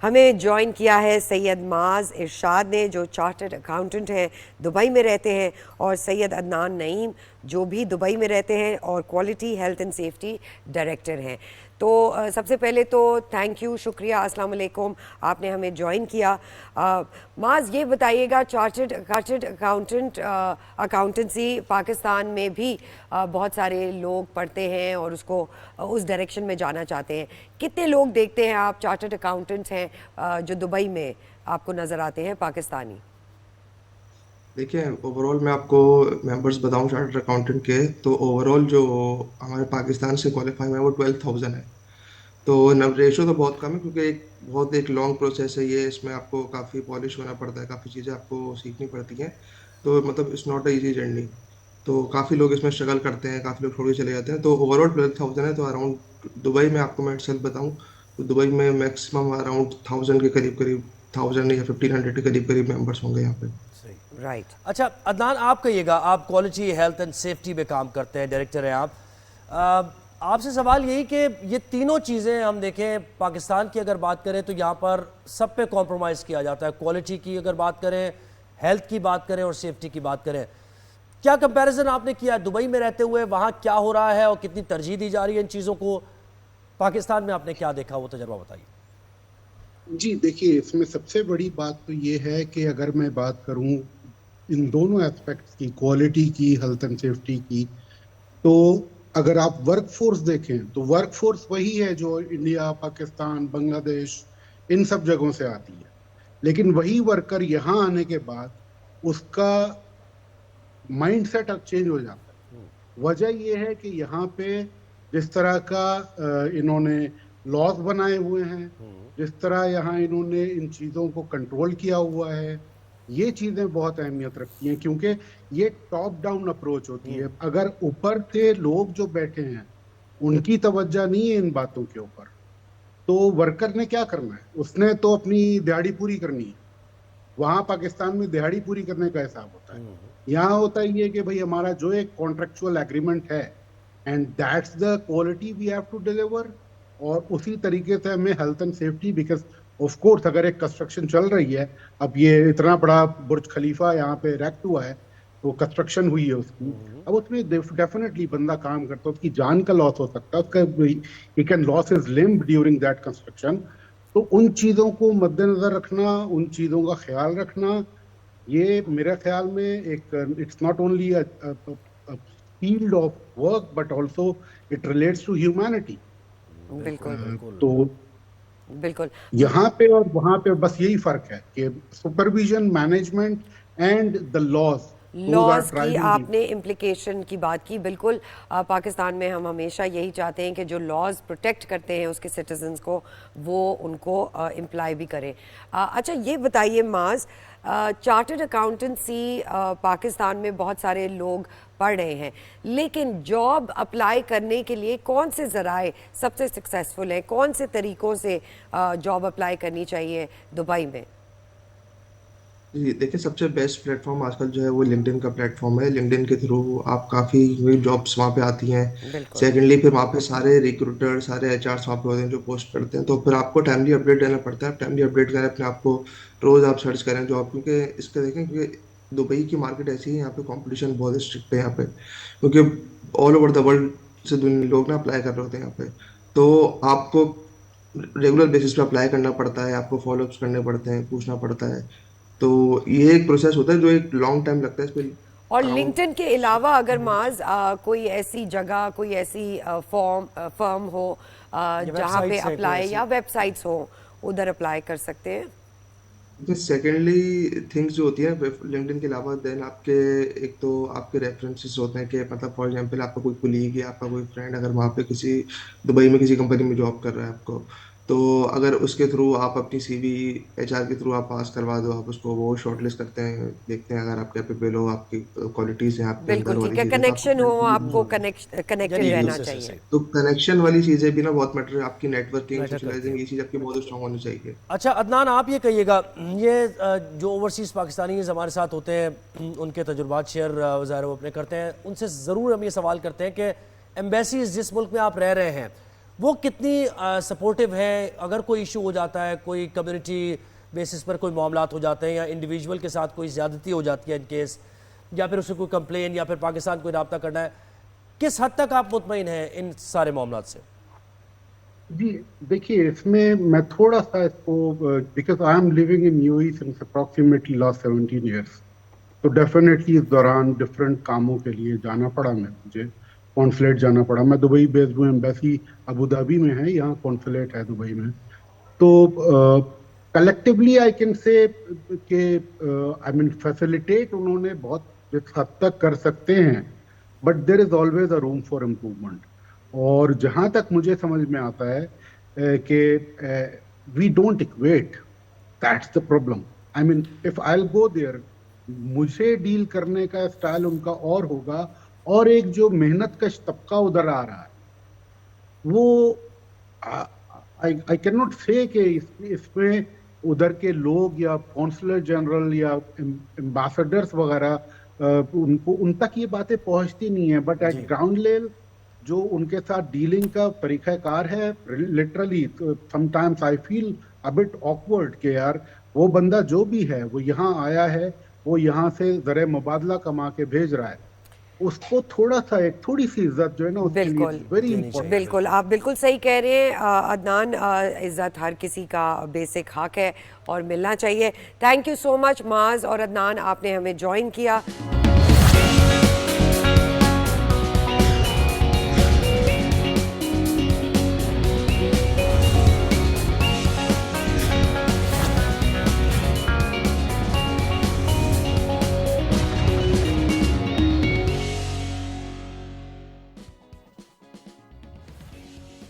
हमें ज्वाइन किया है सैयद माज इरशाद ने, जो चार्टर्ड अकाउंटेंट हैं, दुबई में रहते हैं, और सैयद अदनान नईम, जो भी दुबई में रहते हैं और quality health and safety director हैं। तो सबसे पहले तो थैंक यू, शुक्रिया, अस्सलाम वालेकुम, आपने हमें ज्वाइन किया। माज, ये बताइएगा, चार्टर्ड अकाउंटेंट अकाउंटेंसी पाकिस्तान में भी बहुत सारे लोग पढ़ते हैं और उसको उस डायरेक्शन में जाना चाहते हैं। कितने लोग देखते हैं आप चार्टर्ड अकाउंटेंट्स हैं जो दुबई में आपको नज़र आते हैं पाकिस्तानी? देखिए, ओवरऑल मैं आपको मेंबर्स बताऊं चार्टर्ड अकाउंटेंट के, तो ओवरऑल जो हमारे पाकिस्तान से क्वालिफाई हुए हैं वो 12,000 है। तो नव रेशो तो बहुत कम है, क्योंकि एक लॉन्ग प्रोसेस है ये। इसमें आपको काफ़ी पॉलिश होना पड़ता है, काफ़ी चीज़ें आपको सीखनी पड़ती हैं। तो मतलब it's not a easy journey. तो काफ़ी लोग इसमें स्ट्रगल करते हैं, काफ़ी लोग छोड़ के चले जाते हैं। तो ओवरऑल 12,000 है। तो अराउंड दुबई में आपको मैं सेल्फ बताऊँ तो दुबई में मैक्सिमम अराउंड 1,000 के करीब करीब, 1,000 या 1,500 के करीब करीब मेंबर्स होंगे यहाँ पे। सही। राइट। अच्छा अदनान, आप कहिएगा, आप क्वालिटी हेल्थ एंड सेफ्टी में काम करते हैं, डायरेक्टर हैं आप। आपसे सवाल यही कि ये तीनों चीज़ें हम देखें, पाकिस्तान की अगर बात करें तो यहाँ पर सब पे कॉम्प्रोमाइज़ किया जाता है। क्वालिटी की अगर बात करें, हेल्थ की बात करें और सेफ्टी की बात करें, क्या कंपैरिजन आपने किया है दुबई में रहते हुए, वहाँ क्या हो रहा है और कितनी तरजीह दी जा रही है इन चीज़ों को? पाकिस्तान में आपने क्या देखा, वो तजर्बा बताइए। जी देखिए, इसमें सबसे बड़ी बात तो ये है कि अगर मैं बात करूं इन दोनों एस्पेक्ट्स की, क्वालिटी की, हेल्थ एंड सेफ्टी की, तो अगर आप वर्कफोर्स देखें तो वर्कफोर्स वही है जो इंडिया, पाकिस्तान, बांग्लादेश, इन सब जगहों से आती है। लेकिन वही वर्कर यहाँ आने के बाद उसका माइंडसेट अब चेंज हो जाता है। वजह यह है कि यहाँ पे जिस तरह का इन्होंने लॉज बनाए हुए हैं, जिस तरह यहाँ इन्होंने इन चीज़ों को कंट्रोल किया हुआ है, ये चीज़ें बहुत अहमियत रखती हैं, क्योंकि ये टॉप डाउन अप्रोच होती है। अगर ऊपर से लोग जो बैठे हैं उनकी तवज्जो नहीं है इन बातों के ऊपर, तो वर्कर ने क्या करना है? उसने तो अपनी दिहाड़ी पूरी करनी है। वहां पाकिस्तान में दिहाड़ी पूरी करने का हिसाब होता है। यहाँ होता ही है कि भाई हमारा जो एक कॉन्ट्रेक्चुअल एग्रीमेंट है, and that's the quality we have to deliver. और उसी तरीके से हमें health and safety, because of course अगर एक कंस्ट्रक्शन चल रही है, अब ये इतना बड़ा बुर्ज खलीफा यहाँ पे इरेक्ट हुआ है, तो कंस्ट्रक्शन हुई है उसकी, अब उसमें डेफिनेटली बंदा काम करता है, उसकी जान का लॉस हो सकता है, उसका he can loss his limb during that construction. तो उन चीजों को मद्देनजर रखना, उन चीजों का ख्याल रखना, ये मेरे ख्याल में एक, it's not only field of work but also it relates to humanity. बिल्कुल बिल्कुल। बिल्कुल। तो बिल्कुल। यहाँ पे और वहां पे बस यही फर्क है कि supervision, management and the laws, those are laws की ड्राइविंग दी। आपने इम्प्लिकेशन की बात की, बिल्कुल। पाकिस्तान में हम हमेशा यही चाहते हैं कि जो लॉज प्रोटेक्ट करते हैं उसके सिटीजन्स को, वो उनको इम्प्लाई भी करें। अच्छा, ये बताइए माज, चार्टर्ड अकाउंटेंसी पाकिस्तान में बहुत सारे लोग पढ़ रहे हैं, लेकिन जॉब अप्लाई करने के लिए कौन से ज़राए सबसे सक्सेसफुल हैं? कौन से तरीक़ों से जॉब अप्लाई करनी चाहिए दुबई में? जी देखिए, सबसे बेस्ट प्लेटफॉर्म आजकल जो है वो लिंक्डइन का प्लेटफॉर्म है। लिंक्डइन के थ्रू आप काफ़ी जॉब्स वहाँ पे आती हैं। बिल्कुल। सेकेंडली, फिर वहाँ पे सारे रिक्रूटर, सारे एचआर्स वहाँ पे होते हैं जो पोस्ट करते हैं। तो फिर आपको टाइमली अपडेट देना पड़ता है। टाइमली अपडेट करें अपने आप को, रोज़ आप सर्च करें जॉब, क्योंकि इसके देखें क्योंकि दुबई की मार्केट ऐसी है, यहाँ पे कंपटीशन बहुत स्ट्रिक्ट है यहाँ पे, क्योंकि ऑल ओवर द वर्ल्ड से लोग ना अप्लाई कर रहे होते हैं यहाँ पे। तो आपको रेगुलर बेसिस पे अप्लाई करना पड़ता है, आपको फॉलोअप्स करने पड़ते हैं, पूछना पड़ता है। तो ये एक प्रोसेस होता है जो एक लॉन्ग टाइम लगता है इस पे। और अराउंड लिंक्डइन के अलावा अगर माज कोई ऐसी जगह, कोई ऐसी फर्म हो ये जहाँ पे वेबसाइट्स हैं कोई अप्लाई, ऐसी? या वेबसाइट्स हो, उधर अप्लाई कर सकते हैं? सेकेंडली थिंग्स जो होती है लिंक्डइन के अलावा, देन आपके एक तो आपके रेफरेंसेस होते हैं कि मतलब फॉर एग्जांपल आपका कोई कुलीग या आपका कोई फ्रेंड अगर वहाँ पे किसी दुबई में किसी कंपनी में जॉब कर रहा है आपको, तो अगर उसके थ्रू आप अपनी सीवी एचआर के थ्रू आप पास करवा दो, आप उसको वो शॉर्टलिस्ट करते हैं, देखते हैं अगर आप कैपेबल हो, आपकी क्वालिटीज हैं आपके अंदर बिल्कुल ठीक वाली है, चीज़ें, तो कनेक्शन हो, आपको आपको कनेक्टेड जेन्युइन जी। रहना से चाहिए। सही। तो कनेक्शन वाली चीज़ें भी ना बहुत मैटर है। आपकी नेटवर्किंग, मैटर करती सोशलाइजिंग, हैं। ये चीज़ आपकी बहुत स्ट्रांग होनी चाहिए। अच्छा अदनान, आप ये कहिएगा, ये जो ओवरसीज़ पाकिस्तानी हमारे साथ होते हैं, उनके तजुर्बात शेयर ज़ाहिर वो अपने करते हैं, उनसे ज़रूर हम ये सवाल करते हैं कि एम्बेसीज जिस मुल्क में आप रह रहे हैं वो कितनी सपोर्टिव है? अगर कोई इशू हो जाता है, कोई कम्युनिटी बेसिस पर कोई मामलात हो जाते हैं या इंडिविजुअल के साथ कोई ज़्यादती हो जाती है इन केस, या फिर उसे कोई कंप्लेन या फिर पाकिस्तान कोई रब्ता करना है, किस हद तक आप मुतमईन हैं इन सारे मामलात से? जी देखिए, इसमें मैं थोड़ा सा इसको, because I am living in UAE since approximately last 17 years, तो डेफिनेटली इस दौरान डिफरेंट कामों के लिए जाना पड़ा, मुझे कॉन्सुलेट जाना पड़ा। मैं दुबई बेस्ड हूँ, एम्बेसी अबू धाबी में है, यहाँ कॉन्सुलेट है दुबई में। तो कलेक्टिवली आई कैन से कि आई मीन फैसिलिटेट उन्होंने बहुत हद तक कर सकते हैं, but there is always a room for improvement. और जहां तक मुझे समझ में आता है कि we don't equate, that's the problem. I mean if I will go there, मुझे डील करने का स्टाइल उनका और होगा, और एक जो मेहनत कश तबका उधर आ रहा है वो आई कैन नॉट से कि इसमें उधर के लोग या कौंसलर जनरल या एम्बेसडर्स वगैरह उनको उन तक ये बातें पहुंचती नहीं है, बट एट ग्राउंड लेवल जो उनके साथ डीलिंग का तरीकाकार है, literally sometimes I feel a bit awkward कि यार वो बंदा जो भी है वो यहाँ आया है, वो यहाँ से ज़रे मुबादला कमा के भेज रहा है, उसको थोड़ा सा एक थोड़ी सी इज्जत जो है ना उसके लिए वेरी इंपॉर्टेंट। बिल्कुल, आप बिल्कुल सही कह रहे हैं अदनान। इज़्ज़त हर किसी का बेसिक हक है और मिलना चाहिए। थैंक यू सो मच माज और अदनान, आपने हमें ज्वाइन किया।